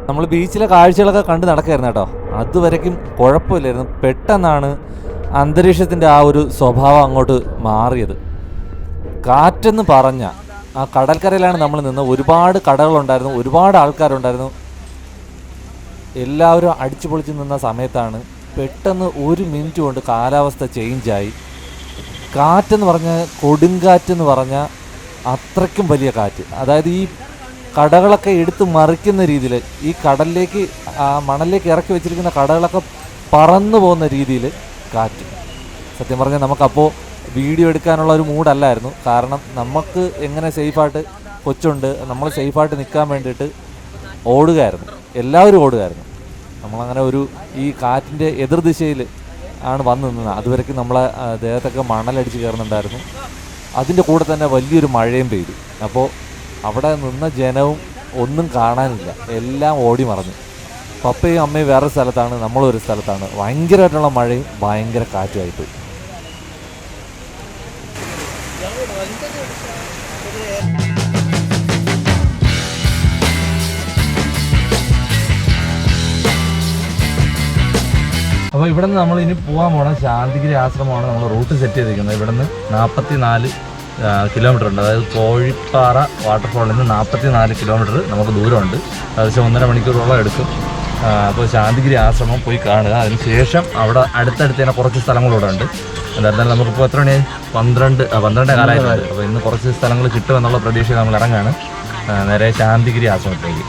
നമ്മൾ ബീച്ചിലെ കാഴ്ചകളൊക്കെ കണ്ട് നടക്കുകയായിരുന്നു കേട്ടോ. അതുവരയ്ക്കും കുഴപ്പമില്ലായിരുന്നു. പെട്ടെന്നാണ് അന്തരീക്ഷത്തിൻ്റെ ആ ഒരു സ്വഭാവം അങ്ങോട്ട് മാറിയത്. കാറ്റെന്ന് പറഞ്ഞ ആ കടൽക്കരയിലാണ് നമ്മൾ നിന്ന്. ഒരുപാട് കടകളുണ്ടായിരുന്നു, ഒരുപാട് ആൾക്കാരുണ്ടായിരുന്നു. എല്ലാവരും അടിച്ചു പൊളിച്ച് നിന്ന സമയത്താണ് പെട്ടെന്ന് 1 മിനിറ്റ് കൊണ്ട് കാലാവസ്ഥ ചേഞ്ചായി. കാറ്റെന്ന് പറഞ്ഞാൽ കൊടുങ്കാറ്റെന്ന് പറഞ്ഞാൽ അത്രയ്ക്കും വലിയ കാറ്റ്. അതായത് ഈ കടകളൊക്കെ എടുത്ത് മറിക്കുന്ന രീതിയിൽ, ഈ കടലിലേക്ക് മണലിലേക്ക് ഇറക്കി വെച്ചിരിക്കുന്ന കടകളൊക്കെ പറന്നു പോകുന്ന രീതിയിൽ കാറ്റ്. സത്യം പറഞ്ഞാൽ നമുക്കപ്പോൾ വീഡിയോ എടുക്കാനുള്ള ഒരു മൂഡല്ലായിരുന്നു. കാരണം നമുക്ക് എങ്ങനെ സേഫായിട്ട് കൊച്ചുണ്ട്, നമ്മൾ സേഫായിട്ട് നിൽക്കാൻ വേണ്ടിയിട്ട് ഓടുകയായിരുന്നു, എല്ലാവരും ഓടുകയായിരുന്നു. നമ്മളങ്ങനെ ഈ കാറ്റിൻ്റെ എതിർദിശയിൽ ആണ് വന്ന് നിന്നത്. അതുവരയ്ക്കും നമ്മളെ ദേഹത്തൊക്കെ മണലടിച്ച് കയറുന്നുണ്ടായിരുന്നു. അതിൻ്റെ കൂടെ തന്നെ വലിയൊരു മഴയും പെയ്തു. അപ്പോൾ അവിടെ നിന്ന ജനവും ഒന്നും കാണാനില്ല, എല്ലാം ഓടി മറഞ്ഞു. പപ്പയും അമ്മയും വേറെ സ്ഥലത്താണ്, നമ്മളൊരു സ്ഥലത്താണ്. ഭയങ്കരമായിട്ടുള്ള മഴയും ഭയങ്കര കാറ്റുമായിപ്പോയി. അപ്പോൾ ഇവിടെ നിന്ന് നമ്മൾ ഇനി പോകാൻ പോകണം ശാന്തിഗിരി ആശ്രമമാണ് നമ്മൾ റൂട്ട് സെറ്റ് ചെയ്തിരിക്കുന്നത്. ഇവിടെ നിന്ന് 44 കിലോമീറ്റർ ഉണ്ട്. അതായത് കോഴിപ്പാറ വാട്ടർഫോളിൽ നിന്ന് 44 കിലോമീറ്റർ നമുക്ക് ദൂരമുണ്ട്. ഏകദേശം 1.5 മണിക്കൂറോളം എടുക്കും. അപ്പോൾ ശാന്തിഗിരി ആശ്രമം പോയി കാണുക. അതിനുശേഷം അവിടെ അടുത്തടുത്ത് തന്നെ കുറച്ച് സ്ഥലങ്ങളിവിടെ ഉണ്ട്. എന്തായാലും നമുക്കിപ്പോൾ എത്ര മണിയായി? 12 കാലമായിട്ടുണ്ട്. അപ്പോൾ ഇന്ന് കുറച്ച് സ്ഥലങ്ങൾ കിട്ടുമെന്നുള്ള പ്രതീക്ഷയിൽ നമ്മൾ ഇറങ്ങാണ് നേരെ ശാന്തിഗിരി ആശ്രമത്തിലേക്ക്.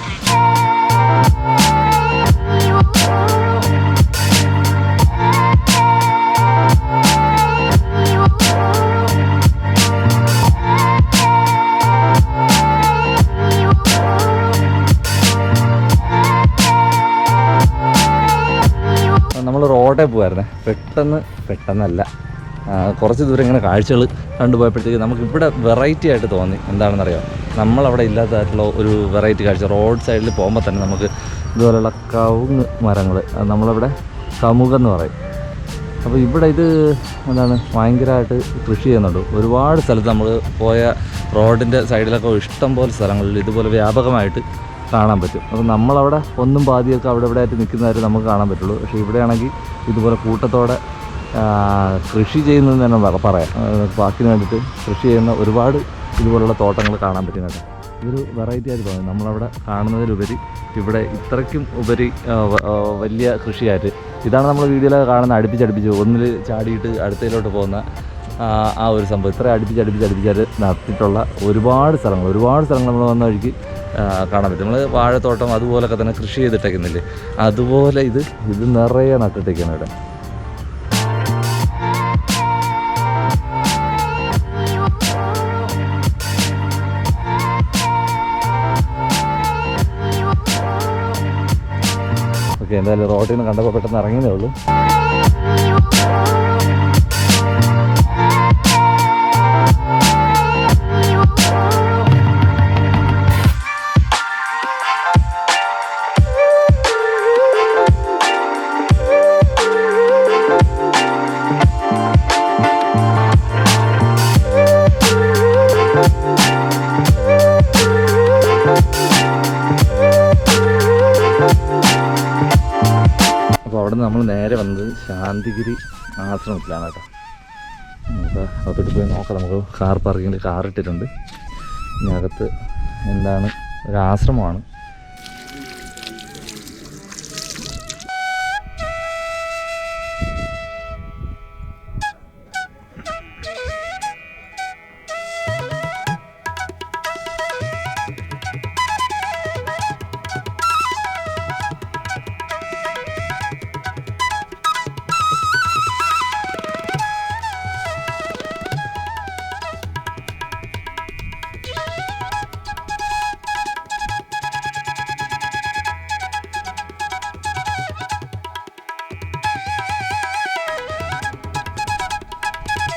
നമ്മൾ റോഡേ പോകായിരുന്നേ. പെട്ടെന്നല്ല കുറച്ച് ദൂരം ഇങ്ങനെ കാഴ്ചകൾ കണ്ടുപോയപ്പോഴത്തേക്ക് നമുക്കിവിടെ വെറൈറ്റി ആയിട്ട് തോന്നി. എന്താണെന്നറിയാം, നമ്മളവിടെ ഇല്ലാത്തതായിട്ടുള്ള ഒരു വെറൈറ്റി കാഴ്ച. റോഡ് സൈഡിൽ പോകുമ്പോൾ തന്നെ നമുക്ക് ഇതുപോലെയുള്ള കവുങ്ങ് മരങ്ങൾ, നമ്മളവിടെ കമുക് എന്ന് പറയും. അപ്പോൾ ഇവിടെ ഇത് ഭയങ്കരമായിട്ട് കൃഷി ചെയ്യുന്നുണ്ട്. ഒരുപാട് സ്ഥലത്ത് നമ്മൾ പോയ റോഡിൻ്റെ സൈഡിലൊക്കെ ഇഷ്ടംപോലെ സ്ഥലങ്ങളിൽ ഇതുപോലെ വ്യാപകമായിട്ട് കാണാൻ പറ്റും. അപ്പോൾ നമ്മളവിടെ ഒന്നും പാതിയൊക്കെ അവിടെ ആയിട്ട് നിൽക്കുന്നതായിട്ട് നമുക്ക് കാണാൻ പറ്റുള്ളൂ. പക്ഷേ ഇവിടെയാണെങ്കിൽ ഇതുപോലെ കൂട്ടത്തോടെ കൃഷി ചെയ്യുന്നതെന്ന് തന്നെ പറയാം. ബാക്കിന് വേണ്ടിയിട്ട് കൃഷി ചെയ്യുന്ന ഒരുപാട് ഇതുപോലുള്ള തോട്ടങ്ങൾ കാണാൻ പറ്റുന്നുണ്ട്. ഇതൊരു വെറൈറ്റി ആയിട്ട് തോന്നി. നമ്മളവിടെ കാണുന്നതിലുപരി ഇവിടെ ഇത്രയ്ക്കും ഉപരി വലിയ കൃഷിയായിട്ട്. ഇതാണ് നമ്മൾ വീഡിയോയിലൊക്കെ കാണുന്ന അടുപ്പിച്ചടുപ്പിച്ച് ഒന്നിൽ ചാടിയിട്ട് അടുത്തതിലോട്ട് പോകുന്ന ആ ഒരു സംഭവം. ഇത്ര അടുപ്പിച്ചടുപ്പിച്ചായിട്ട് നടത്തിയിട്ടുള്ള ഒരുപാട് സ്ഥലങ്ങൾ നമ്മൾ വന്ന വഴിക്ക് കാണാൻ പറ്റും. നമ്മൾ വാഴത്തോട്ടം അതുപോലൊക്കെ തന്നെ കൃഷി ചെയ്തിട്ടേക്കുന്നില്ലേ, അതുപോലെ ഇത് നിറയെ നട്ടിട്ടേക്കാണ് ഇവിടെ. ഓക്കെ, എന്തായാലും റോഡിൽ നിന്ന് കണ്ടപ്പോൾ പെട്ടെന്ന് ഇറങ്ങിയതേ ഉള്ളൂ. അവിടെ നിന്ന് നമ്മൾ നേരെ വന്നത് ശാന്തിഗിരി ആശ്രമത്തിലാണ് കേട്ടോ. നമുക്ക് അകത്തോട്ട് പോയി നോക്കാം. നമുക്ക് കാർ പാർക്കിങ്ങിൽ കാർ ഇട്ടിട്ടുണ്ട്. ഇനി അകത്ത് എന്താണ്, ഒരു ആശ്രമമാണ്.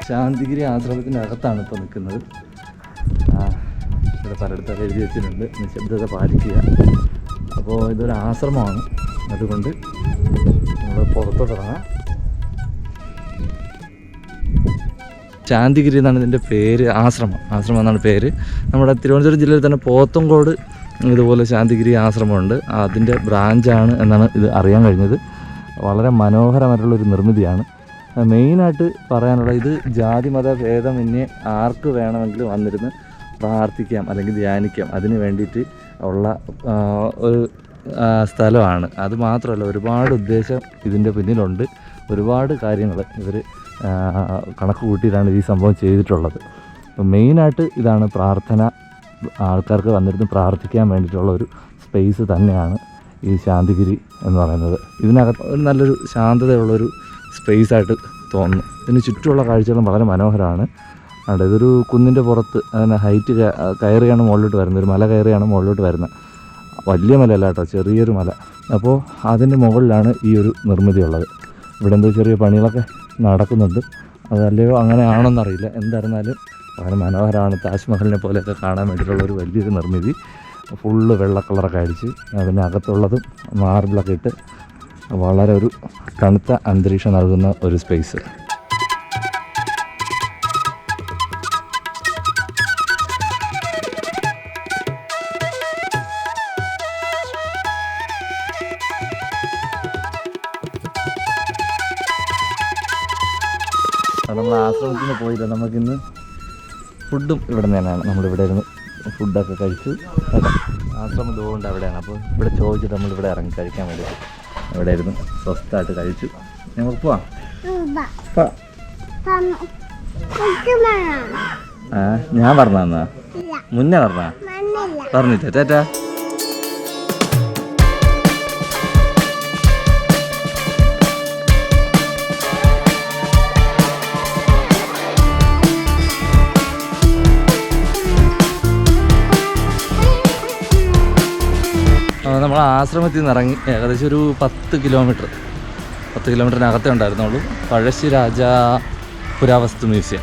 ശാന്തിഗിരി ആശ്രമത്തിൻ്റെ അകത്താണ് ഇപ്പോൾ നിൽക്കുന്നത്. ഇവിടെ പലയിടത്തൊക്കെ എഴുതി വെച്ചിട്ടുണ്ട് നിശബ്ദത പാലിക്കുക. അപ്പോൾ ഇതൊരു ആശ്രമമാണ്, അതുകൊണ്ട് നമ്മൾ പുറത്തോട്ടിറങ്ങാം. ശാന്തിഗിരി എന്നാണ് ഇതിൻ്റെ പേര്. ആശ്രമം എന്നാണ് പേര്. നമ്മുടെ തിരുവനന്തപുരം ജില്ലയിൽ തന്നെ പോത്തങ്കോട് ഇതുപോലെ ശാന്തിഗിരി ആശ്രമമുണ്ട്, അതിൻ്റെ ബ്രാഞ്ചാണ് എന്നാണ് ഇത് അറിയാൻ കഴിഞ്ഞത്. വളരെ മനോഹരമായിട്ടുള്ളൊരു നിർമ്മിതിയാണ്. മെയിനായിട്ട് പറയാനുള്ള ഇത് ജാതി മത ഭേദമന്യേ ആർക്ക് വേണമെങ്കിലും വന്നിരുന്ന് പ്രാർത്ഥിക്കാം അല്ലെങ്കിൽ ധ്യാനിക്കാം, അതിന് വേണ്ടിയിട്ട് ഉള്ള ഒരു സ്ഥലമാണ്. അതുമാത്രമല്ല, ഒരുപാട് ഉദ്ദേശം ഇതിൻ്റെ പിന്നിലുണ്ട്. ഒരുപാട് കാര്യങ്ങൾ ഇവർ കണക്ക് കൂട്ടിയിട്ടാണ് ഈ സംഭവം ചെയ്തിട്ടുള്ളത്. മെയിനായിട്ട് ഇതാണ് പ്രാർത്ഥന, ആൾക്കാർക്ക് വന്നിരുന്ന് പ്രാർത്ഥിക്കാൻ വേണ്ടിയിട്ടുള്ള ഒരു സ്പേസ് തന്നെയാണ് ഈ ശാന്തിഗിരി എന്ന് പറയുന്നത്. ഇതിനകത്ത് ഒരു നല്ലൊരു ശാന്തതയുള്ളൊരു സ്പേസായിട്ട് തോന്നുന്നു. ഇതിന് ചുറ്റുമുള്ള കാഴ്ചകളും വളരെ മനോഹരമാണ്. അവിടെ ഇതൊരു കുന്നിൻ്റെ പുറത്ത്, അതിന് ഹൈറ്റ് കയറിയാണ് മുകളിലോട്ട് വരുന്നത്, ഒരു മല കയറിയാണ് മുകളിലോട്ട് വരുന്നത്. വലിയ മലയല്ല കേട്ടോ, ചെറിയൊരു മല. അപ്പോൾ അതിൻ്റെ മുകളിലാണ് ഈ ഒരു നിർമ്മിതി ഉള്ളത്. ഇവിടെ എന്തോ ചെറിയ പണികളൊക്കെ നടക്കുന്നുണ്ട്, അതല്ലയോ അങ്ങനെയാണോന്നറിയില്ല. എന്തായിരുന്നാലും വളരെ മനോഹരമാണ്. താജ്മഹലിനെ പോലെയൊക്കെ കാണാൻ വേണ്ടിയിട്ടുള്ളൊരു വലിയൊരു നിർമ്മിതി. ഫുള്ള് വെള്ള കളറൊക്കെ അടിച്ച് അതിനകത്തുള്ളതും മാർബിളൊക്കെ ഇട്ട് വളരെ ഒരു തണുത്ത അന്തരീക്ഷം നൽകുന്ന ഒരു സ്പേസ്. നമ്മൾ ആശ്രമത്തിൽ നിന്ന് പോയില്ല, നമുക്കിന്ന് ഫുഡും ഇവിടെ നിന്ന് തന്നെയാണ്. നമ്മളിവിടെ ഇരുന്ന് ഫുഡൊക്കെ കഴിച്ചു. ആശ്രമം ദൂരമുണ്ട് അവിടെയാണ്. അപ്പോൾ ഇവിടെ ചോദിച്ചിട്ട് നമ്മളിവിടെ ഇറങ്ങി കഴിക്കാൻ വേണ്ടി ഇവിടെ ഇരുന്ന് സ്വസ്ഥമായിട്ട് കഴിച്ചു. നമുക്ക് പോവാം. ഞാൻ പറഞ്ഞാ മുന്നേ പറഞ്ഞില്ല ചേട്ടാ. നമ്മൾ ആശ്രമത്തിൽ നിന്ന് ഇറങ്ങി ഏകദേശം ഒരു 10 കിലോമീറ്ററിനകത്തേ ഉണ്ടായിരുന്നുള്ളൂ പഴശ്ശിരാജ പുരാവസ്തു മ്യൂസിയം.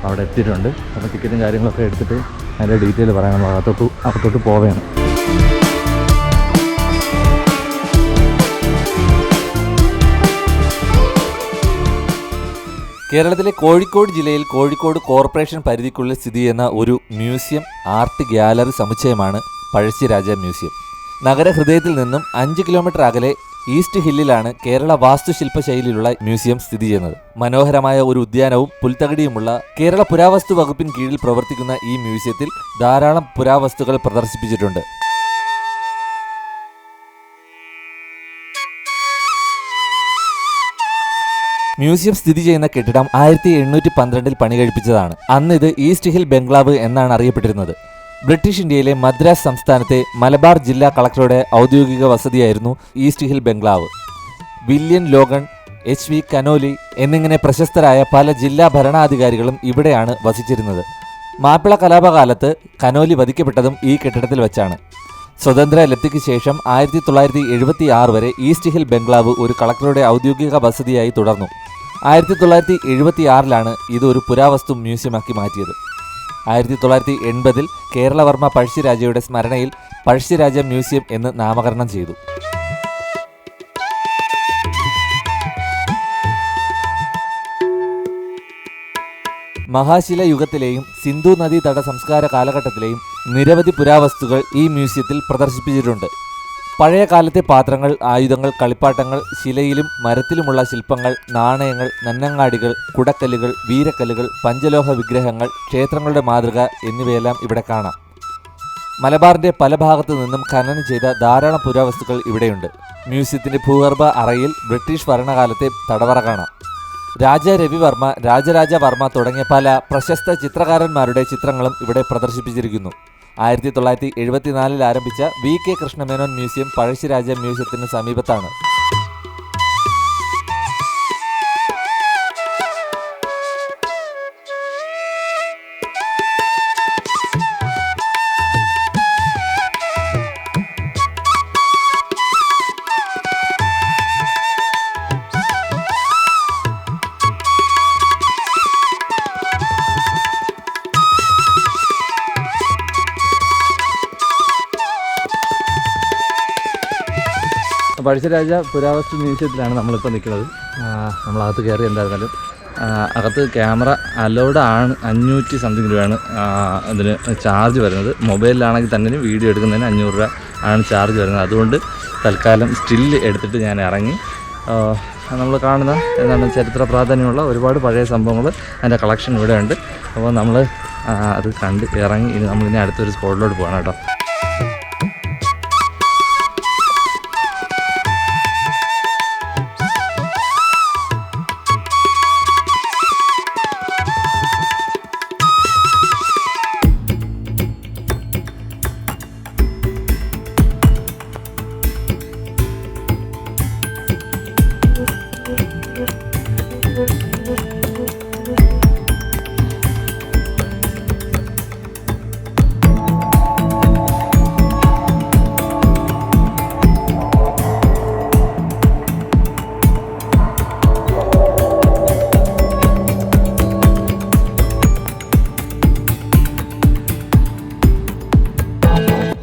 അവിടെ എത്തിയിട്ടുണ്ട്. അപ്പോൾ ടിക്കറ്റും കാര്യങ്ങളൊക്കെ എടുത്തിട്ട് അതിൻ്റെ ഡീറ്റെയിൽ പറയാൻ നമ്മൾ അകത്തോട്ട് പോവുകയാണ്. കേരളത്തിലെ കോഴിക്കോട് ജില്ലയിൽ കോഴിക്കോട് കോർപ്പറേഷൻ പരിധിക്കുള്ളിൽ സ്ഥിതി ചെയ്യുന്ന ഒരു മ്യൂസിയം ആർട്ട് ഗ്യാലറി സമുച്ചയമാണ് പഴശ്ശിരാജ മ്യൂസിയം. നഗരഹൃദയത്തിൽ നിന്നും 5 കിലോമീറ്റർ അകലെ ഈസ്റ്റ് ഹില്ലിലാണ് കേരള വാസ്തുശില്പ ശൈലിയിലുള്ള മ്യൂസിയം സ്ഥിതി ചെയ്യുന്നത്. മനോഹരമായ ഒരു ഉദ്യാനവും പുൽത്തകിടിയുമുള്ള കേരള പുരാവസ്തു വകുപ്പിന് കീഴിൽ പ്രവർത്തിക്കുന്ന ഈ മ്യൂസിയത്തിൽ ധാരാളം പുരാവസ്തുക്കൾ പ്രദർശിപ്പിച്ചിട്ടുണ്ട്. മ്യൂസിയം സ്ഥിതി ചെയ്യുന്ന കെട്ടിടം 1812 പണി കഴിപ്പിച്ചതാണ്. അന്ന് ഇത് ഈസ്റ്റ് ഹിൽ ബംഗ്ലാവ് എന്നാണ് അറിയപ്പെട്ടിരുന്നത്. ബ്രിട്ടീഷ് ഇന്ത്യയിലെ മദ്രാസ് സംസ്ഥാനത്തെ മലബാർ ജില്ലാ കളക്ടറുടെ ഔദ്യോഗിക വസതിയായിരുന്നു ഈസ്റ്റ് ഹിൽ ബംഗ്ലാവ്. വില്യം ലോഗൺ, HV കനോലി എന്നിങ്ങനെ പ്രശസ്തരായ പല ജില്ലാ ഭരണാധികാരികളും ഇവിടെയാണ് വസിച്ചിരുന്നത്. മാപ്പിള കലാപകാലത്ത് കനോലി വധിക്കപ്പെട്ടതും ഈ കെട്ടിടത്തിൽ വെച്ചാണ്. സ്വതന്ത്ര ലബ്ധിക്ക് ശേഷം 1976 വരെ ഈസ്റ്റ് ഹിൽ ബംഗ്ലാവ് ഒരു കളക്ടറുടെ ഔദ്യോഗിക വസതിയായി തുടർന്നു. 1976 ഇത് ഒരു പുരാവസ്തു മ്യൂസിയമാക്കി മാറ്റിയത്. 1980 കേരളവർമ്മ പഴശ്ശിരാജയുടെ സ്മരണയിൽ പഴശ്ശിരാജ മ്യൂസിയം എന്ന് നാമകരണം ചെയ്തു. മഹാശില യുഗത്തിലെയും സിന്ധു നദീതട സംസ്കാര കാലഘട്ടത്തിലെയും നിരവധി പുരാവസ്തുക്കൾ ഈ മ്യൂസിയത്തിൽ പ്രദർശിപ്പിച്ചിട്ടുണ്ട്. പഴയ കാലത്തെ പാത്രങ്ങൾ, ആയുധങ്ങൾ, കളിപ്പാട്ടങ്ങൾ, ശിലയിലും മരത്തിലുമുള്ള ശില്പങ്ങൾ, നാണയങ്ങൾ, നന്നങ്ങാടികൾ, കുടക്കല്ലുകൾ, വീരക്കല്ലുകൾ, പഞ്ചലോഹ വിഗ്രഹങ്ങൾ, ക്ഷേത്രങ്ങളുടെ മാതൃക എന്നിവയെല്ലാം ഇവിടെ കാണാം. മലബാറിന്റെ പല ഭാഗത്തു നിന്നും ഖനനം ചെയ്ത ധാരാളം പുരാവസ്തുക്കൾ ഇവിടെയുണ്ട്. മ്യൂസിയത്തിന്റെ ഭൂഗർഭ അറയിൽ ബ്രിട്ടീഷ് ഭരണകാലത്തെ തടവറ കാണാം. രാജ രവിവർമ്മ, രാജരാജ വർമ്മ തുടങ്ങിയ പല പ്രശസ്ത ചിത്രകാരന്മാരുടെ ചിത്രങ്ങളും ഇവിടെ പ്രദർശിപ്പിച്ചിരിക്കുന്നു. 1974 ആരംഭിച്ച VK കൃഷ്ണമേനോൻ മ്യൂസിയം പഴശ്ശിരാജ മ്യൂസിയത്തിന് സമീപത്താണ്. പഴശ്ശിരാജ പുരാവസ്തു മ്യൂസിയത്തിലാണ് നമ്മളിപ്പോൾ നിൽക്കുന്നത്. നമ്മളകത്ത് കയറി എന്തായിരുന്നാലും അകത്ത് ക്യാമറ അലൗഡ് ആണ്. 500 സംതിങ് രൂപയാണ് അതിന് ചാർജ് വരുന്നത്. മൊബൈലിലാണെങ്കിൽ തന്നെ വീഡിയോ എടുക്കുന്നതിന് 500 രൂപ ആണ് ചാർജ് വരുന്നത്. അതുകൊണ്ട് തൽക്കാലം സ്റ്റില്ല് എടുത്തിട്ട് ഞാൻ ഇറങ്ങി. നമ്മൾ കാണുന്ന എന്താണ് ചരിത്ര പ്രാധാന്യമുള്ള ഒരുപാട് പഴയ സംഭവങ്ങൾ അതിൻ്റെ കളക്ഷൻ ഇവിടെ ഉണ്ട്. അപ്പോൾ നമ്മൾ അത് കണ്ട് ഇറങ്ങി. ഇനി നമ്മളിനി അടുത്തൊരു സ്പോട്ടിലോട്ട് പോകണം കേട്ടോ.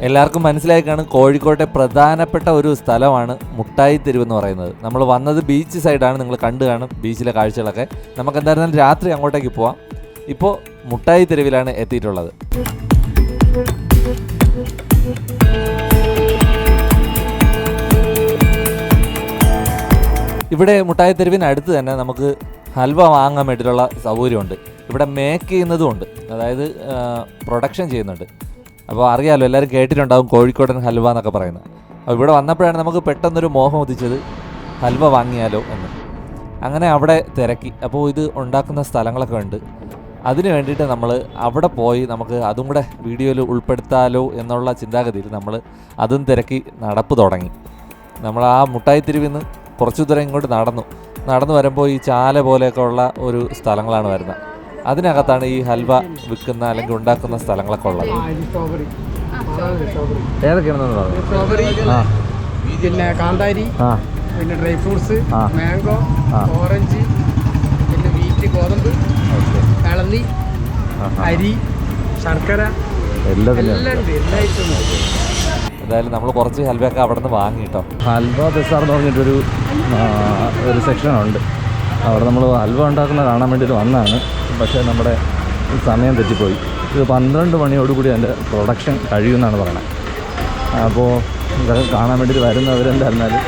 എല്ലാവർക്കും മനസ്സിലായി കാണും, കോഴിക്കോട്ടെ പ്രധാനപ്പെട്ട ഒരു സ്ഥലമാണ് മുട്ടായി തെരുവ് എന്ന് പറയുന്നത്. നമ്മൾ വന്നത് ബീച്ച് സൈഡാണ്, നിങ്ങൾ കണ്ടു കാണും ബീച്ചിലെ കാഴ്ചകളൊക്കെ. നമുക്ക് എന്തായിരുന്നാലും രാത്രി അങ്ങോട്ടേക്ക് പോവാം. ഇപ്പോൾ മുട്ടായി തെരുവിലാണ് എത്തിയിട്ടുള്ളത്. ഇവിടെ മുട്ടായി തെരുവിനടുത്ത് തന്നെ നമുക്ക് ഹൽവ വാങ്ങാൻ വേണ്ടിയിട്ടുള്ള സൗകര്യമുണ്ട്. ഇവിടെ മേക്ക് ചെയ്യുന്നതുമുണ്ട്, അതായത് പ്രൊഡക്ഷൻ ചെയ്യുന്നുണ്ട്. അപ്പോൾ അറിയാമല്ലോ, എല്ലാവരും കേട്ടിട്ടുണ്ടാകും കോഴിക്കോടൻ ഹൽവ എന്നൊക്കെ പറയുന്നത്. അപ്പോൾ ഇവിടെ വന്നപ്പോഴാണ് നമുക്ക് പെട്ടെന്നൊരു മോഹം ഉദിച്ചത്, ഹൽവ വാങ്ങിയാലോ എന്ന്. അങ്ങനെ അവിടെ തിരക്കി. അപ്പോൾ ഇത് ഉണ്ടാക്കുന്ന സ്ഥലങ്ങളൊക്കെ ഉണ്ട്. അതിന് വേണ്ടിയിട്ട് നമ്മൾ അവിടെ പോയി നമുക്ക് അതും കൂടെ വീഡിയോയിൽ ഉൾപ്പെടുത്താലോ എന്നുള്ള ചിന്താഗതിയിൽ നമ്മൾ അതും തിരക്കി നടപ്പ് തുടങ്ങി. നമ്മൾ ആ മുട്ടായി തെരുവിൽ നിന്ന് കുറച്ചു ദൂരം ഇങ്ങോട്ട് നടന്നു വരുമ്പോൾ ഈ ചാല പോലെയൊക്കെ ഉള്ള ഒരു സ്ഥലങ്ങളാണ് വരുന്നത്. അതിനകത്താണ് ഈ ഹൽവ വിൽക്കുന്ന അല്ലെങ്കിൽ ഉണ്ടാക്കുന്ന സ്ഥലങ്ങളൊക്കെ ഉള്ളത്. പിന്നെ കാന്താരി, പിന്നെ ഡ്രൈ ഫ്രൂട്ട്സ്, മാംഗോ, ഓറഞ്ച്, പിന്നെ വീറ്റ്, ഗോതമ്പ്, ഇളന്നി, അരി, ശർക്കര എല്ലാം ഉണ്ട്. എന്തായാലും നമ്മൾ കുറച്ച് ഹൽവയൊക്കെ അവിടെ നിന്ന് വാങ്ങി കേട്ടോ. ഹൽവ ബസാർ എന്ന് പറഞ്ഞിട്ടൊരു സെക്ഷനുണ്ട്. അവിടെ നമ്മൾ ഹൽവ ഉണ്ടാക്കുന്ന കാണാൻ വേണ്ടിയിട്ട് വന്നതാണ്. പക്ഷേ നമ്മുടെ സമയം തെറ്റിപ്പോയി. ഇത് 12 മണിയോടുകൂടി അതിൻ്റെ പ്രൊഡക്ഷൻ കഴിയുമെന്നാണ് പറയുന്നത്. അപ്പോൾ ഇതൊക്കെ കാണാൻ വേണ്ടിയിട്ട് വരുന്നവരെന്തായിരുന്നാലും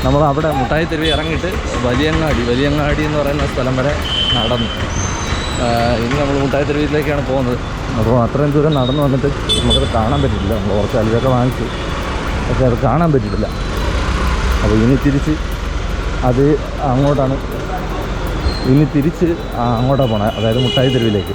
നമ്മൾ അവിടെ മുട്ടായി തെരുവ് ഇറങ്ങിയിട്ട് വലിയങ്ങാടി എന്ന് പറയുന്ന സ്ഥലം വരെ നടന്നു. ഇനി നമ്മൾ മുട്ടായി തെരുവിലേക്കാണ് പോകുന്നത്. അപ്പോൾ അത്രയും ദൂരം നടന്നു വന്നിട്ട് നമുക്കത് കാണാൻ പറ്റിയിട്ടില്ല. നമ്മൾ കുറച്ച് ഹൽവയൊക്കെ വാങ്ങിച്ചു, പക്ഷേ അത് കാണാൻ പറ്റിയിട്ടില്ല. അപ്പോൾ ഇനി തിരിച്ച് അങ്ങോട്ടാണ് പോകണം, അതായത് മുട്ടായി തെരുവിലേക്ക്.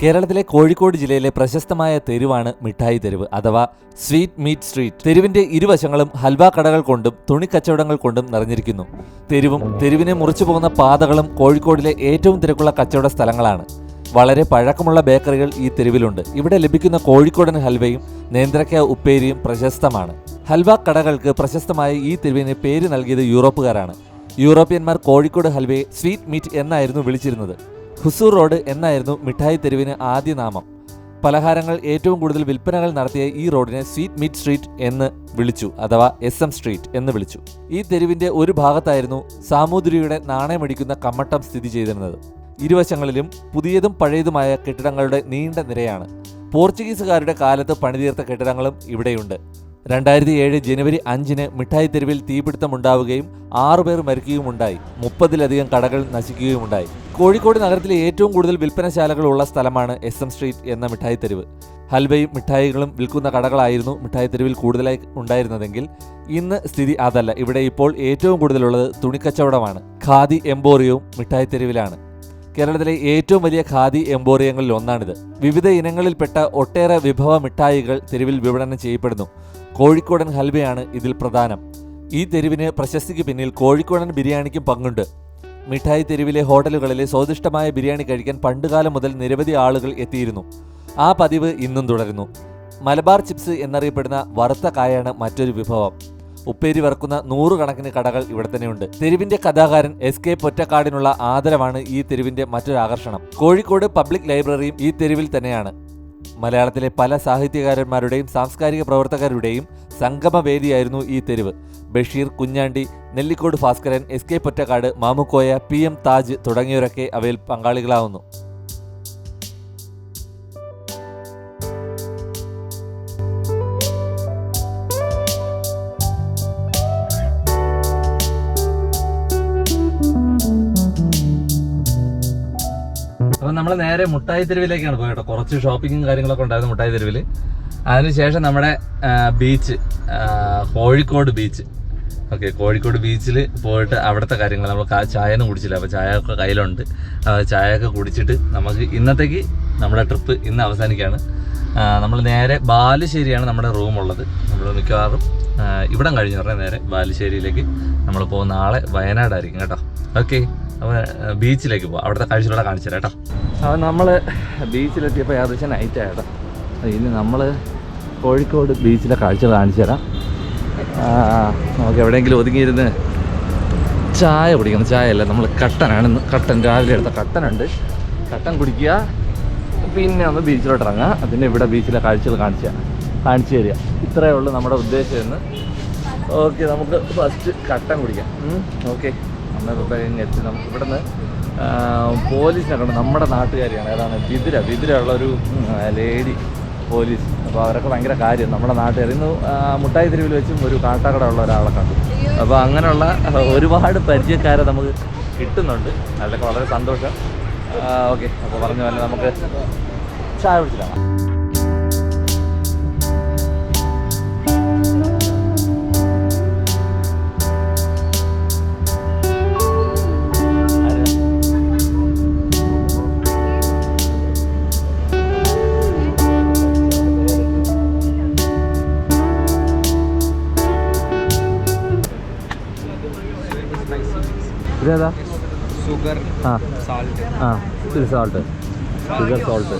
കേരളത്തിലെ കോഴിക്കോട് ജില്ലയിലെ പ്രശസ്തമായ തെരുവാണ് മിഠായി തെരുവ് അഥവാ സ്വീറ്റ് മീറ്റ് സ്ട്രീറ്റ്. തെരുവിന്റെ ഇരുവശങ്ങളും ഹൽവ കടകൾ കൊണ്ടും തുണിക്കച്ചവടങ്ങൾ കൊണ്ടും നിറഞ്ഞിരിക്കുന്നു. തെരുവും തെരുവിനെ മുറിച്ചു പോകുന്ന പാതകളും കോഴിക്കോടിലെ ഏറ്റവും തിരക്കുള്ള കച്ചവട സ്ഥലങ്ങളാണ്. വളരെ പഴക്കമുള്ള ബേക്കറികൾ ഈ തെരുവിലുണ്ട്. ഇവിടെ ലഭിക്കുന്ന കോഴിക്കോടൻ ഹൽവയും നേന്ത്രക്ക ഉപ്പേരിയും പ്രശസ്തമാണ്. ഹൽവ കടകൾക്ക് പ്രശസ്തമായ ഈ തെരുവിന് പേര് നൽകിയത് യൂറോപ്പുകാരാണ്. യൂറോപ്യന്മാർ കോഴിക്കോട് ഹൽവയെ സ്വീറ്റ് മീറ്റ് എന്നായിരുന്നു വിളിച്ചിരുന്നത്. ഹുസൂർ റോഡ് എന്നായിരുന്നു മിഠായി തെരുവിന് ആദ്യ നാമം. പലഹാരങ്ങൾ ഏറ്റവും കൂടുതൽ വിൽപ്പനകൾ നടത്തിയ ഈ റോഡിനെ സ്വീറ്റ് മീറ്റ് സ്ട്രീറ്റ് എന്ന് വിളിച്ചു, അഥവാ SM സ്ട്രീറ്റ് എന്ന് വിളിച്ചു. ഈ തെരുവിന്റെ ഒരു ഭാഗത്തായിരുന്നു സാമൂതിരിയുടെ നാണയമടിക്കുന്ന കമ്മട്ടം സ്ഥിതി ചെയ്തിരുന്നത്. ഇരുവശങ്ങളിലും പുതിയതും പഴയതുമായ കെട്ടിടങ്ങളുടെ നീണ്ട നിരയാണ്. പോർച്ചുഗീസുകാരുടെ കാലത്ത് പണിതീർത്ത കെട്ടിടങ്ങളും ഇവിടെയുണ്ട്. 2007 ജനുവരി 5 മിഠായി തെരുവിൽ തീപിടുത്തമുണ്ടാവുകയും 6 പേർ മരിക്കുകയുമുണ്ടായി. 30-ലധികം കടകൾ നശിക്കുകയുമുണ്ടായി. കോഴിക്കോട് നഗരത്തിലെ ഏറ്റവും കൂടുതൽ വിൽപ്പനശാലകളുള്ള സ്ഥലമാണ് SM സ്ട്രീറ്റ് എന്ന മിഠായി തെരുവ്. ഹൽവയും മിഠായികളും വിൽക്കുന്ന കടകളായിരുന്നു മിഠായി തെരുവിൽ കൂടുതലായി ഉണ്ടായിരുന്നതെങ്കിൽ ഇന്ന് സ്ഥിതി അതല്ല. ഇവിടെ ഇപ്പോൾ ഏറ്റവും കൂടുതലുള്ളത് തുണിക്കച്ചവടമാണ്. ഖാദി എംപോറിയവും മിഠായി തെരുവിലാണ്. കേരളത്തിലെ ഏറ്റവും വലിയ ഖാദി എംപോറിയങ്ങളിൽ ഒന്നാണിത്. വിവിധ ഇനങ്ങളിൽപ്പെട്ട ഒട്ടേറെ വിഭവ മിഠായികൾ തെരുവിൽ വിപണനം ചെയ്യപ്പെടുന്നു. കോഴിക്കോടൻ ഹൽവയാണ് ഇതിൽ പ്രധാനം. ഈ തെരുവിന് പ്രശസ്തിക്ക് പിന്നിൽ കോഴിക്കോടൻ ബിരിയാണിക്കും പങ്കുണ്ട്. മിഠായി തെരുവിലെ ഹോട്ടലുകളിലെ സ്വാദിഷ്ടമായ ബിരിയാണി കഴിക്കാൻ പണ്ടുകാലം മുതൽ നിരവധി ആളുകൾ എത്തിയിരുന്നു. ആ പതിവ് ഇന്നും തുടരുന്നു. മലബാർ ചിപ്സ് എന്നറിയപ്പെടുന്ന വറുത്ത കായാണ് മറ്റൊരു വിഭവം. ഉപ്പേരി വറക്കുന്ന 100 കണക്കിന് കടകൾ ഇവിടെ തന്നെയുണ്ട്. തെരുവിന്റെ കഥാകാരൻ SK പൊറ്റക്കാടിനുള്ള ആദരവാണ് ഈ തെരുവിന്റെ മറ്റൊരു ആകർഷണം. കോഴിക്കോട് പബ്ലിക് ലൈബ്രറിയും ഈ തെരുവിൽ തന്നെയാണ്. മലയാളത്തിലെ പല സാഹിത്യകാരന്മാരുടെയും സാംസ്കാരിക പ്രവർത്തകരുടെയും സംഗമവേദിയായിരുന്നു ഈ തെരുവ്. ബഷീർ, കുഞ്ഞാണ്ടി, നെല്ലിക്കോട് ഭാസ്കരൻ, SK പൊറ്റക്കാട്, മാമുക്കോയ, PM താജ് തുടങ്ങിയവരൊക്കെ അവയിൽ പങ്കാളികളാവുന്നു. അപ്പം നമ്മൾ നേരെ മുട്ടായി തെരുവിലേക്കാണ് പോയത് കേട്ടോ. കുറച്ച് ഷോപ്പിങ്ങും കാര്യങ്ങളൊക്കെ ഉണ്ടായിരുന്നു മുട്ടായി തെരുവിൽ. അതിനുശേഷം നമ്മുടെ beach, Kozhikode beach. Okay, Kozhikode ബീച്ചിൽ പോയിട്ട് അവിടുത്തെ കാര്യങ്ങൾ നമ്മൾ ചായയൊന്നും കുടിച്ചില്ല. അപ്പോൾ ചായ ഒക്കെ കയ്യിലുണ്ട്. ചായയൊക്കെ കുടിച്ചിട്ട് നമുക്ക് ഇന്നത്തേക്ക് നമ്മുടെ ട്രിപ്പ് ഇന്ന് അവസാനിക്കുകയാണ്. നമ്മൾ നേരെ ബാലുശ്ശേരിയാണ് നമ്മുടെ റൂമുള്ളത്. നമ്മൾ മിക്കവാറും ഇവിടം കഴിഞ്ഞ് പറഞ്ഞാൽ നേരെ ബാലുശ്ശേരിയിലേക്ക് നമ്മൾ പോകുന്ന നാളെ വയനാടായിരിക്കും കേട്ടോ. ഓക്കെ, അപ്പോൾ ബീച്ചിലേക്ക് പോകാം. അവിടുത്തെ കാഴ്ചകളോടെ കാണിച്ചു തരാം കേട്ടോ. അപ്പോൾ നമ്മൾ ബീച്ചിലെത്തിയപ്പോൾ ഏകദേശം നൈറ്റ് ആയിട്ടോ. ഇനി നമ്മൾ കോഴിക്കോട് ബീച്ചിലെ കാഴ്ചകൾ കാണിച്ചു തരാം. നമുക്ക് എവിടെയെങ്കിലും ഒതുങ്ങിയിരുന്ന് ചായ കുടിക്കണം. ചായ അല്ല, നമ്മൾ കട്ടനാണ്. കട്ടൻ രാവിലെ എടുത്ത കട്ടനുണ്ട്. കട്ടൻ കുടിക്കുക, പിന്നെ ഒന്ന് ബീച്ചിലോട്ട് ഇറങ്ങുക. പിന്നെ ഇവിടെ ബീച്ചിലെ കാഴ്ചകൾ കാണിച്ചു തരിക. ഇത്രയേ ഉള്ളൂ നമ്മുടെ ഉദ്ദേശം എന്ന്. ഓക്കെ, നമുക്ക് ഫസ്റ്റ് കട്ടൻ കുടിക്കാം. ഓക്കെ, നമ്മൾ എത്തി. നമുക്ക് ഇവിടെ നിന്ന് പോലീസിനെ കണ്ടു. നമ്മുടെ നാട്ടുകാരിയാണ്. ഏതാണ് വിതുര ഉള്ളൊരു ലേഡി പോലീസ്. അപ്പോൾ അവരൊക്കെ ഭയങ്കര കാര്യം. നമ്മുടെ നാട്ടുകാർ ഇന്ന് മുട്ടായി തെരുവിൽ വെച്ചും ഒരു കാട്ടാക്കട ഉള്ള ഒരാളെ കണ്ടു. അപ്പോൾ അങ്ങനെയുള്ള ഒരുപാട് പരിചയക്കാരെ നമുക്ക് കിട്ടുന്നുണ്ട്. അതിലൊക്കെ വളരെ സന്തോഷം. ഓക്കെ, അപ്പോൾ പറഞ്ഞ പോലെ നമുക്ക് ചായ കുടിച്ചിട്ടാണ്. ഇതേതാ? Sugar, salt. ഇത്തിരി സാൾട്ട്, ഷുഗർ സാൾട്ട്.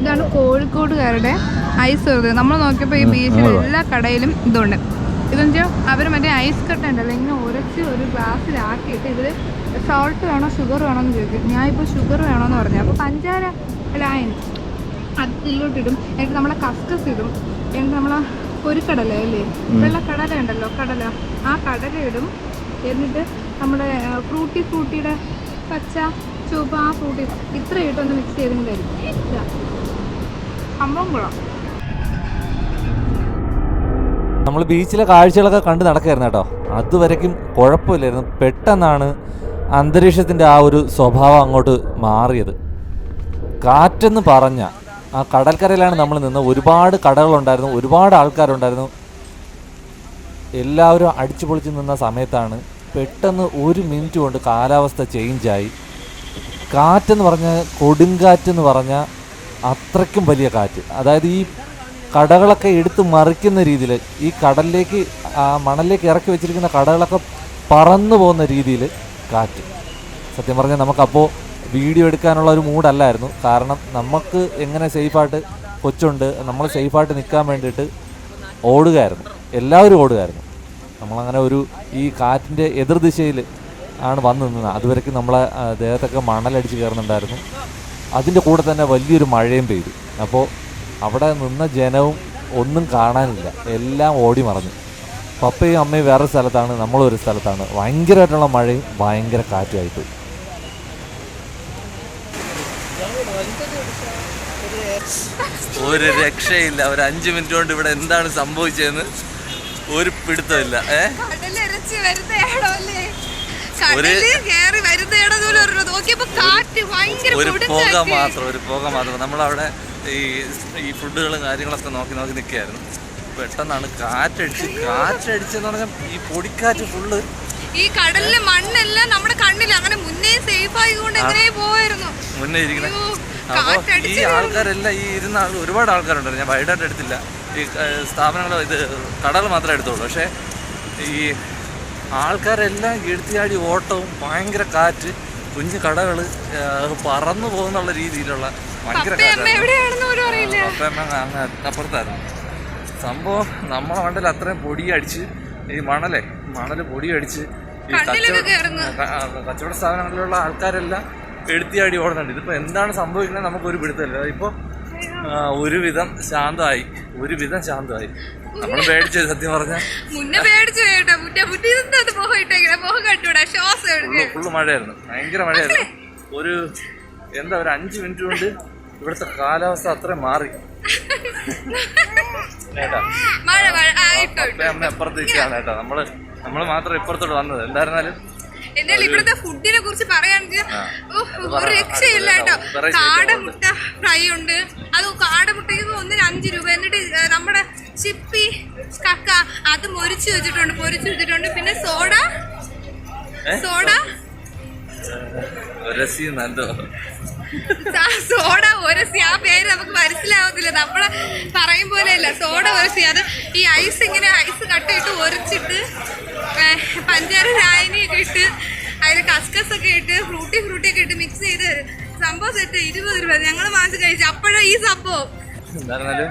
ഇതാണ് കോഴിക്കോടുകാരുടെ ഐസ്. നമ്മൾ നോക്കിയപ്പോൾ ഈ ബീച്ചിൽ എല്ലാ കടയിലും ഇതുണ്ട്. ഇതെന്ന് വെച്ചാൽ അവർ മറ്റേ ഐസ് കട്ട ഉണ്ടല്ലോ, ഇങ്ങനെ ഉരച്ച് ഒരു ഗ്ലാസ്സിലാക്കിയിട്ട് ഇതിൽ സോൾട്ട് വേണോ ഷുഗർ വേണോ എന്ന് ചോദിക്കും. ഞാൻ ഇപ്പോൾ ഷുഗർ വേണമെന്ന് പറഞ്ഞു. അപ്പോൾ പഞ്ചാര ലായനി അതിലോട്ടിടും. എന്നിട്ട് നമ്മളെ കസ്കസ് ഇടും. എന്നിട്ട് നമ്മളെ പൊരിക്കടല അല്ലേ, വെള്ളക്കടല ഉണ്ടല്ലോ, കടല, ആ കടല ഇടും. എന്നിട്ട് നമ്മുടെ ഫ്രൂട്ടിയുടെ പച്ച ചുവപ്പ് ആ ഫ്രൂട്ടി ഇത്ര ഇട്ടൊന്ന് മിക്സ് ചെയ്തിട്ടുണ്ടായിരിക്കും. സംഭവം കൊള്ളാം. നമ്മൾ ബീച്ചിലെ കാഴ്ചകളൊക്കെ കണ്ട് നടക്കുകയായിരുന്നു കേട്ടോ. അതുവരയ്ക്കും കുഴപ്പമില്ലായിരുന്നു. പെട്ടെന്നാണ് അന്തരീക്ഷത്തിൻ്റെ ആ ഒരു സ്വഭാവം അങ്ങോട്ട് മാറിയത്. കാറ്റെന്ന് പറഞ്ഞ ആ കടൽക്കരയിലാണ് നമ്മൾ നിന്ന്. ഒരുപാട് കടകളുണ്ടായിരുന്നു, ഒരുപാട് ആൾക്കാരുണ്ടായിരുന്നു. എല്ലാവരും അടിച്ചു പൊളിച്ച് നിന്ന സമയത്താണ് പെട്ടെന്ന് ഒരു മിനിറ്റ് കൊണ്ട് കാലാവസ്ഥ ചേഞ്ചായി. കാറ്റെന്ന് പറഞ്ഞാൽ കൊടുങ്കാറ്റെന്ന് പറഞ്ഞാൽ അത്രയ്ക്കും വലിയ കാറ്റ്. അതായത് ഈ കടകളൊക്കെ എടുത്ത് മറിക്കുന്ന രീതിയിൽ, ഈ കടലിലേക്ക് മണലിലേക്ക് ഇറക്കി വെച്ചിരിക്കുന്ന കടകളൊക്കെ പറന്നു പോകുന്ന രീതിയിൽ കാറ്റ്. സത്യം പറഞ്ഞാൽ നമുക്കപ്പോൾ വീഡിയോ എടുക്കാനുള്ള ഒരു മൂഡല്ലായിരുന്നു. കാരണം നമുക്ക് എങ്ങനെ സേഫായിട്ട് കൊച്ചുണ്ട്, നമ്മൾ സേഫായിട്ട് നിൽക്കാൻ വേണ്ടിയിട്ട് ഓടുകയായിരുന്നു. എല്ലാവരും ഓടുകയായിരുന്നു. നമ്മളങ്ങനെ ഈ കാറ്റിൻ്റെ എതിർദിശയിൽ ആണ് വന്ന് നിന്നത്. അതുവരയ്ക്കും നമ്മളെ ദേഹത്തൊക്കെ മണലടിച്ച് കയറുന്നുണ്ടായിരുന്നു. അതിൻ്റെ കൂടെ തന്നെ വലിയൊരു മഴയും പെയ്തു. അപ്പോൾ അവിടെ നിന്ന ജനവും ഒന്നും കാണാനില്ല, എല്ലാം ഓടി മറഞ്ഞു. പപ്പയും അമ്മയും വേറെ സ്ഥലത്താണ്, നമ്മളൊരു സ്ഥലത്താണ്. ഭയങ്കരമായിട്ടുള്ള മഴയും ഭയങ്കര കാറ്റുമായിപ്പോയി. ഒരു രക്ഷയില്ല. ഒരു 5 മിനിറ്റ് കൊണ്ട് ഇവിടെ എന്താണ് സംഭവിച്ചതെന്ന് ഒരു പിടുത്തമില്ല. ഒരു പുക മാത്രം. നമ്മളവിടെ ഈ ഫുഡുകളും കാര്യങ്ങളൊക്കെ നോക്കി നിൽക്കുകയായിരുന്നു. പെട്ടെന്നാണ് കാറ്റടിച്ചെന്ന് പറഞ്ഞാൽ ഈ പൊടിക്കാറ്റ് ഫുള്ള് ഈ കടലിലെ മണ്ണെല്ലാം നമ്മുടെ കണ്ണിൽ അങ്ങനെ മുന്നേ സേഫ് ആയിക്കൊണ്ട് എങ്ങനെ പോവായിരുന്നു മുന്നേ ഇരിക്കുന്നത്. അപ്പോൾ ഈ ആൾക്കാരെല്ലാം ഈ ഇരുന്ന ഒരുപാട് ആൾക്കാരുണ്ടായിരുന്നു. ഞാൻ വൈഡായിട്ട് എടുത്തില്ല. ഈ സ്ഥാപനങ്ങൾ കടകൾ മാത്രമേ എടുത്തുള്ളൂ. പക്ഷേ ഈ ആൾക്കാരെല്ലാം എടുത്തിയാടി ഓട്ടവും, ഭയങ്കര കാറ്റ്, കുഞ്ഞു കടകൾ പറന്നു പോകുന്നുള്ള രീതിയിലുള്ള ഭയങ്കര അങ്ങ് അപ്പുറത്തായിരുന്നു സംഭവം. നമ്മളെ മണ്ടയിൽ അത്രയും പൊടിയടിച്ച് ഈ മണൽ പൊടിയടിച്ച് ഈ കച്ചവട സ്ഥാപനങ്ങളിലുള്ള ആൾക്കാരെല്ലാം എടുത്തിയാടി ഓടുന്നുണ്ട്. ഇതിപ്പോൾ എന്താണ് സംഭവിക്കുന്നത് നമുക്കൊരു പിടുത്തമില്ല. ഇപ്പോൾ ഒരുവിധം ശാന്തമായി. നമ്മൾ പേടിച്ചത് സത്യം പറഞ്ഞാൽ ഫുള്ള് മഴയായിരുന്നു, ഭയങ്കര മഴയായിരുന്നു. ഒരു 5 മിനിറ്റ് കൊണ്ട് ഇവിടുത്തെ കാലാവസ്ഥ അത്രയും മാറി. അമ്മ അപ്പുറത്തേക്കാണ് കേട്ടോ. നമ്മള് മാത്രം ഇപ്പുറത്തോട്ട് വന്നത്. എന്തായിരുന്നാലും എന്നാലും ഇവിടുത്തെ ഫുഡിനെ കുറിച്ച് പറയുകയാണെങ്കിൽ ഒരു രക്ഷയില്ല കേട്ടോ. കാടമുട്ട ഫ്രൈ ഉണ്ട്, അത് കാടമുട്ടയ്ക്ക് ഒന്നിന് 5 രൂപ. എന്നിട്ട് നമ്മുടെ ചിപ്പി കക്ക അത് പൊരിച്ചു വെച്ചിട്ടുണ്ട്. പിന്നെ സോഡ ഒരസി, ആ പേര് നമുക്ക് മനസ്സിലാവത്തില്ല. നമ്മള് പറയും പോലെയല്ല, സോഡ ഒരസി. അത് ഈ ഐസ് കട്ടയിട്ട് ഒരച്ചിട്ട് പഞ്ചാര രായനിയൊക്കെ ഇട്ട് അതിൽ കസ്കസൊക്കെ ഇട്ട് ഫ്രൂട്ടി ഒക്കെ ഇട്ട് മിക്സ് ചെയ്ത് സംഭവം സെറ്റ് 20 രൂപ. ഞങ്ങൾ വാങ്ങിച്ച് കഴിച്ചു. അപ്പോഴാണ് ഈ സംഭവം. എന്തായിരുന്നാലും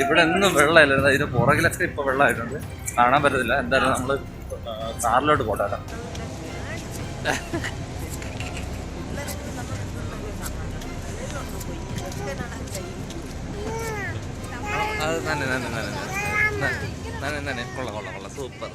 ഇവിടെ ഒന്നും വെള്ളമില്ല. ഇതിന്റെ പുറകിലൊക്കെ ഇപ്പൊ വെള്ളമായിട്ടുണ്ട്, കാണാൻ പറ്റത്തില്ല. എന്തായാലും നമ്മള് കാറിലോട്ട് പോട്ടെ. അത് തന്നെ കൊള്ളാം, സൂപ്പർ.